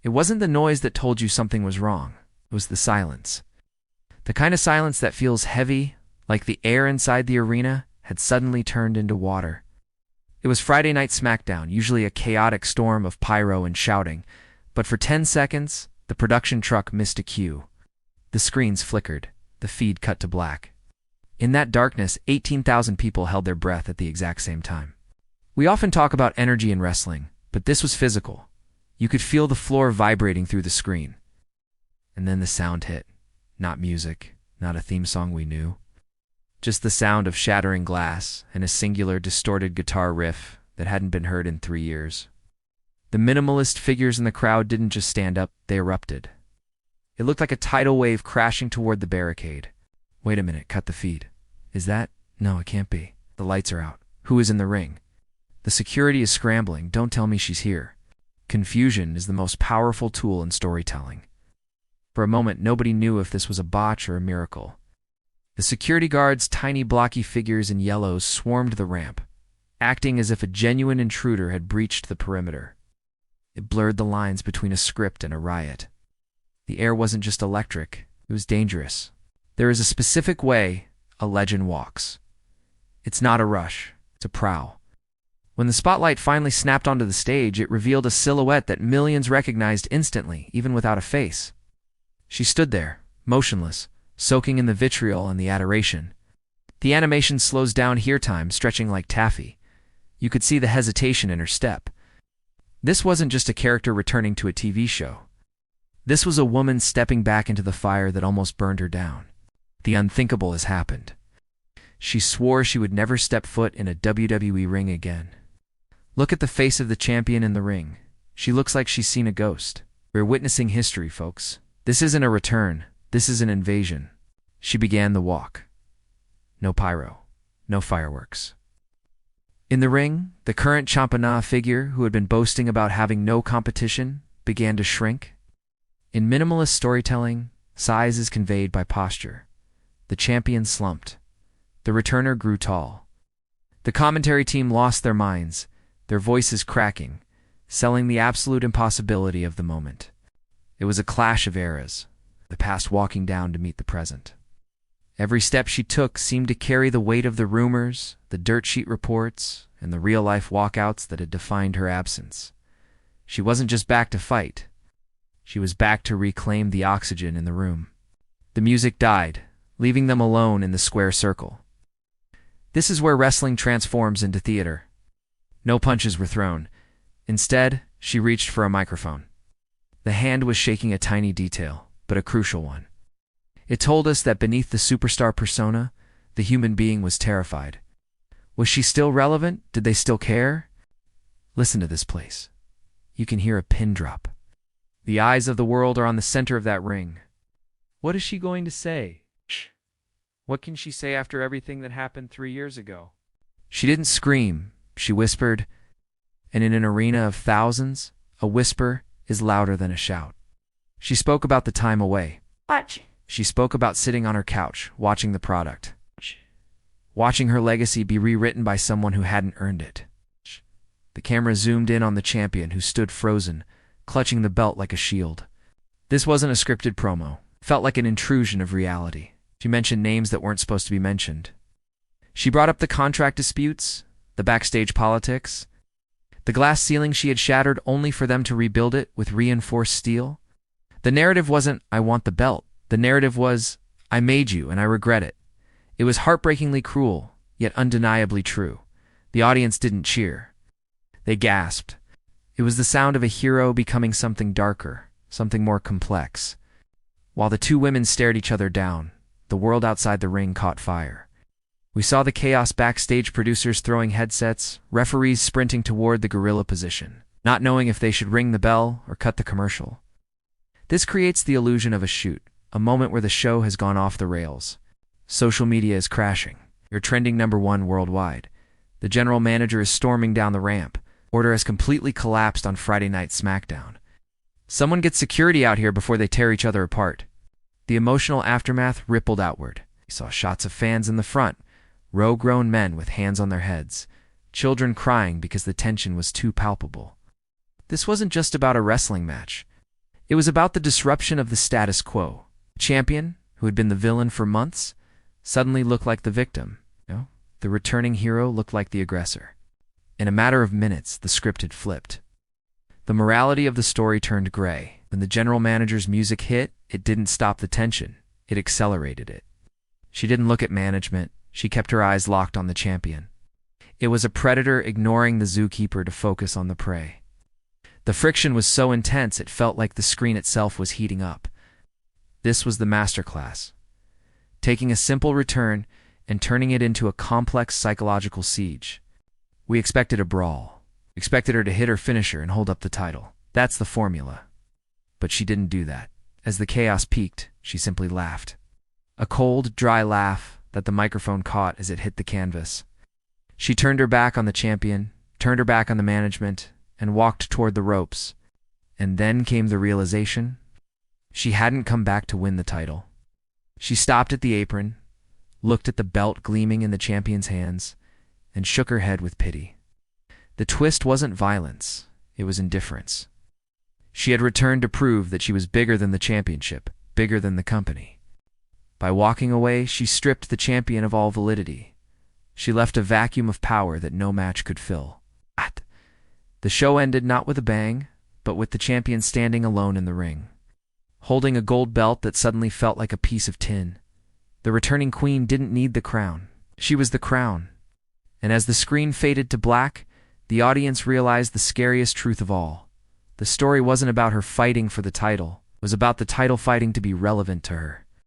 It wasn't the noise that told you something was wrong. It was the silence. The kind of silence that feels heavy, like the air inside the arena had suddenly turned into water. It was Friday Night SmackDown, usually a chaotic storm of pyro and shouting, but for 10 seconds, the production truck missed a cue. The screens flickered, the feed cut to black. In that darkness, 18,000 people held their breath at the exact same time. We often talk about energy in wrestling, but this was physical. You could feel the floor vibrating through the screen. And then the sound hit. Not music, not a theme song we knew. Just the sound of shattering glass and a singular distorted guitar riff that hadn't been heard in 3 years. The minimalist figures in the crowd didn't just stand up, they erupted. It looked like a tidal wave crashing toward the barricade. Wait a minute, cut the feed. Is that? No, it can't be. The lights are out. Who is in the ring? The security is scrambling. Don't tell me she's here. Confusion is the most powerful tool in storytelling. For a moment, nobody knew if this was a botch or a miracle. The security guards' tiny blocky figures in yellows swarmed the ramp, acting as if a genuine intruder had breached the perimeter. It blurred the lines between a script and a riot. The air wasn't just electric, it was dangerous. There is a specific way a legend walks. It's not a rush, it's a prowl. When the spotlight finally snapped onto the stage, it revealed a silhouette that millions recognized instantly, even without a face. She stood there, motionless, soaking in the vitriol and the adoration. The animation slows down here time, stretching like taffy. You could see the hesitation in her step. This wasn't just a character returning to a TV show. This was a woman stepping back into the fire that almost burned her down. The unthinkable has happened. She swore she would never step foot in a WWE ring again. Look at the face of the champion in the ring. She looks like she's seen a ghost. We're witnessing history, folks. This isn't a return. This is an invasion. She began the walk. No pyro. No fireworks. In the ring, the current Champana figure, who had been boasting about having no competition, began to shrink. In minimalist storytelling, size is conveyed by posture. The champion slumped. The returner grew tall. The commentary team lost their minds, their voices cracking, selling the absolute impossibility of the moment. It was a clash of eras, the past walking down to meet the present. Every step she took seemed to carry the weight of the rumors, the dirt sheet reports, and the real-life walkouts that had defined her absence. She wasn't just back to fight. She was back to reclaim the oxygen in the room. The music died, leaving them alone in the square circle. This is where wrestling transforms into theater. No punches were thrown. Instead, she reached for a microphone. The hand was shaking a tiny detail, but a crucial one. It told us that beneath the superstar persona, the human being was terrified. Was she still relevant? Did they still care? Listen to this place. You can hear a pin drop. The eyes of the world are on the center of that ring. What is she going to say? What can she say after everything that happened 3 years ago? She didn't scream, she whispered, and in an arena of thousands, a whisper is louder than a shout. She spoke about the time away. Watch. She spoke about sitting on her couch, watching the product. Watching her legacy be rewritten by someone who hadn't earned it. The camera zoomed in on the champion who stood frozen, clutching the belt like a shield. This wasn't a scripted promo. It felt like an intrusion of reality. She mentioned names that weren't supposed to be mentioned. She brought up the contract disputes, the backstage politics, the glass ceiling she had shattered only for them to rebuild it with reinforced steel. The narrative wasn't, "I want the belt." The narrative was, "I made you and I regret it." It was heartbreakingly cruel, yet undeniably true. The audience didn't cheer. They gasped. It was the sound of a hero becoming something darker, something more complex. While the two women stared each other down, the world outside the ring caught fire. We saw the chaos backstage, producers throwing headsets, referees sprinting toward the gorilla position, not knowing if they should ring the bell or cut the commercial. This creates the illusion of a shoot, a moment where the show has gone off the rails. Social media is crashing. You're trending #1 worldwide. The general manager is storming down the ramp. Order has completely collapsed on Friday Night SmackDown. Someone gets security out here before they tear each other apart. The emotional aftermath rippled outward. We saw shots of fans in the front, grown men with hands on their heads, children crying because the tension was too palpable. This wasn't just about a wrestling match. It was about the disruption of the status quo. The champion, who had been the villain for months, suddenly looked like the victim. The returning hero looked like the aggressor. In a matter of minutes, the script had flipped. The morality of the story turned gray. When the general manager's music hit, it didn't stop the tension. It accelerated it. She didn't look at management. She kept her eyes locked on the champion. It was a predator ignoring the zookeeper to focus on the prey. The friction was so intense it felt like the screen itself was heating up. This was the masterclass. Taking a simple return and turning it into a complex psychological siege. We expected a brawl. Expected her to hit her finisher and hold up the title. That's the formula. But she didn't do that. As the chaos peaked, she simply laughed. A cold, dry laugh that the microphone caught as it hit the canvas. She turned her back on the champion, turned her back on the management, and walked toward the ropes. And then came the realization. She hadn't come back to win the title. She stopped at the apron, looked at the belt gleaming in the champion's hands, and shook her head with pity. The twist wasn't violence, it was indifference. She had returned to prove that she was bigger than the championship, bigger than the company. By walking away, she stripped the champion of all validity. She left a vacuum of power that no match could fill. The show ended not with a bang, but with the champion standing alone in the ring, holding a gold belt that suddenly felt like a piece of tin. The returning queen didn't need the crown. She was the crown. And as the screen faded to black, the audience realized the scariest truth of all. The story wasn't about her fighting for the title. It was about the title fighting to be relevant to her.